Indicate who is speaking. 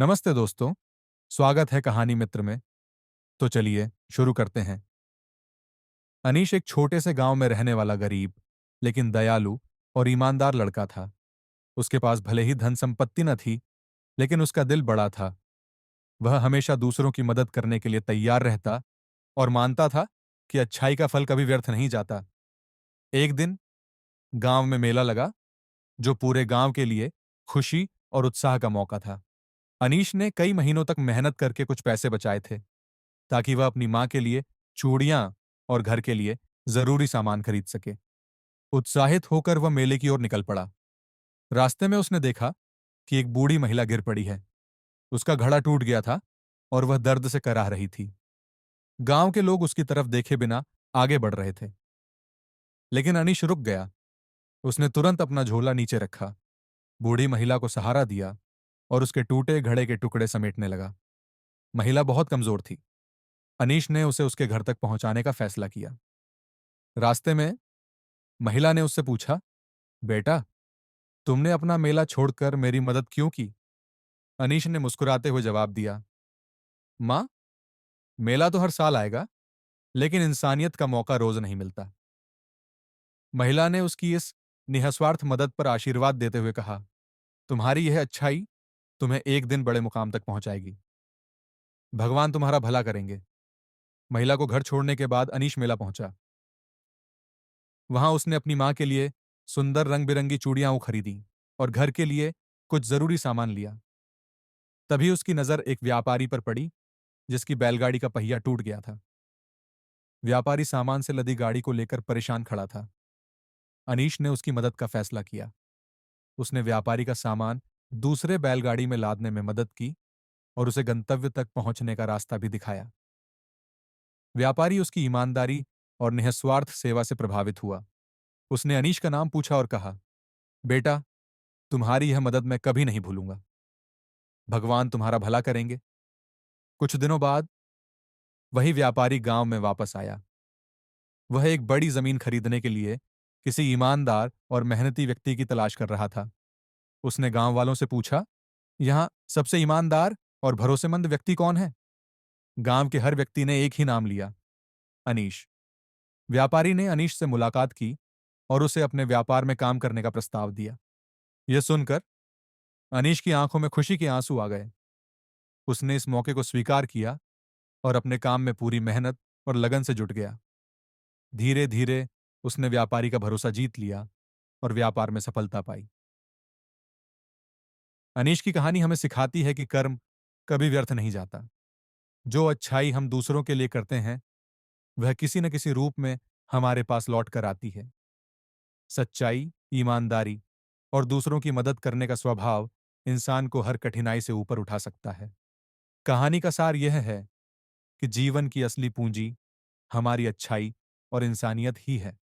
Speaker 1: नमस्ते दोस्तों। स्वागत है कहानी मित्र में। तो चलिए शुरू करते हैं। अनीश एक छोटे से गांव में रहने वाला गरीब लेकिन दयालु और ईमानदार लड़का था। उसके पास भले ही धन संपत्ति न थी, लेकिन उसका दिल बड़ा था। वह हमेशा दूसरों की मदद करने के लिए तैयार रहता और मानता था कि अच्छाई का फल कभी व्यर्थ नहीं जाता। एक दिन गांव में मेला लगा, जो पूरे गांव के लिए खुशी और उत्साह का मौका था। अनीश ने कई महीनों तक मेहनत करके कुछ पैसे बचाए थे, ताकि वह अपनी मां के लिए चूड़ियां और घर के लिए जरूरी सामान खरीद सके। उत्साहित होकर वह मेले की ओर निकल पड़ा। रास्ते में उसने देखा कि एक बूढ़ी महिला गिर पड़ी है। उसका घड़ा टूट गया था और वह दर्द से कराह रही थी। गांव के लोग उसकी तरफ देखे बिना आगे बढ़ रहे थे, लेकिन अनीश रुक गया। उसने तुरंत अपना झोला नीचे रखा, बूढ़ी महिला को सहारा दिया और उसके टूटे घड़े के टुकड़े समेटने लगा। महिला बहुत कमजोर थी। अनीश ने उसे उसके घर तक पहुंचाने का फैसला किया। रास्ते में महिला ने उससे पूछा, बेटा, तुमने अपना मेला छोड़कर मेरी मदद क्यों की? अनीश ने मुस्कुराते हुए जवाब दिया, मां, मेला तो हर साल आएगा, लेकिन इंसानियत का मौका रोज नहीं मिलता। महिला ने उसकी इस निःस्वार्थ मदद पर आशीर्वाद देते हुए कहा, तुम्हारी यह अच्छाई तुम्हें एक दिन बड़े मुकाम तक पहुंचाएगी। भगवान तुम्हारा भला करेंगे। महिला को घर छोड़ने के बाद अनीश मेला पहुंचा। वहां उसने अपनी मां के लिए सुंदर रंग बिरंगी चूड़ियां खरीदी और घर के लिए कुछ जरूरी सामान लिया। तभी उसकी नजर एक व्यापारी पर पड़ी, जिसकी बैलगाड़ी का पहिया टूट गया था। व्यापारी सामान से लदी गाड़ी को लेकर परेशान खड़ा था। अनीश ने उसकी मदद का फैसला किया। उसने व्यापारी का सामान दूसरे बैलगाड़ी में लादने में मदद की और उसे गंतव्य तक पहुंचने का रास्ता भी दिखाया। व्यापारी उसकी ईमानदारी और निःस्वार्थ सेवा से प्रभावित हुआ। उसने अनीश का नाम पूछा और कहा, बेटा, तुम्हारी यह मदद मैं कभी नहीं भूलूंगा। भगवान तुम्हारा भला करेंगे। कुछ दिनों बाद वही व्यापारी गांव में वापस आया। वह एक बड़ी जमीन खरीदने के लिए किसी ईमानदार और मेहनती व्यक्ति की तलाश कर रहा था। उसने गांव वालों से पूछा, यहां सबसे ईमानदार और भरोसेमंद व्यक्ति कौन है? गांव के हर व्यक्ति ने एक ही नाम लिया, अनीश। व्यापारी ने अनीश से मुलाकात की और उसे अपने व्यापार में काम करने का प्रस्ताव दिया। यह सुनकर अनीश की आंखों में खुशी के आंसू आ गए। उसने इस मौके को स्वीकार किया और अपने काम में पूरी मेहनत और लगन से जुट गया। धीरे धीरे उसने व्यापारी का भरोसा जीत लिया और व्यापार में सफलता पाई। अनीश की कहानी हमें सिखाती है कि कर्म कभी व्यर्थ नहीं जाता। जो अच्छाई हम दूसरों के लिए करते हैं, वह किसी न किसी रूप में हमारे पास लौट कर आती है। सच्चाई, ईमानदारी और दूसरों की मदद करने का स्वभाव इंसान को हर कठिनाई से ऊपर उठा सकता है। कहानी का सार यह है कि जीवन की असली पूंजी हमारी अच्छाई और इंसानियत ही है।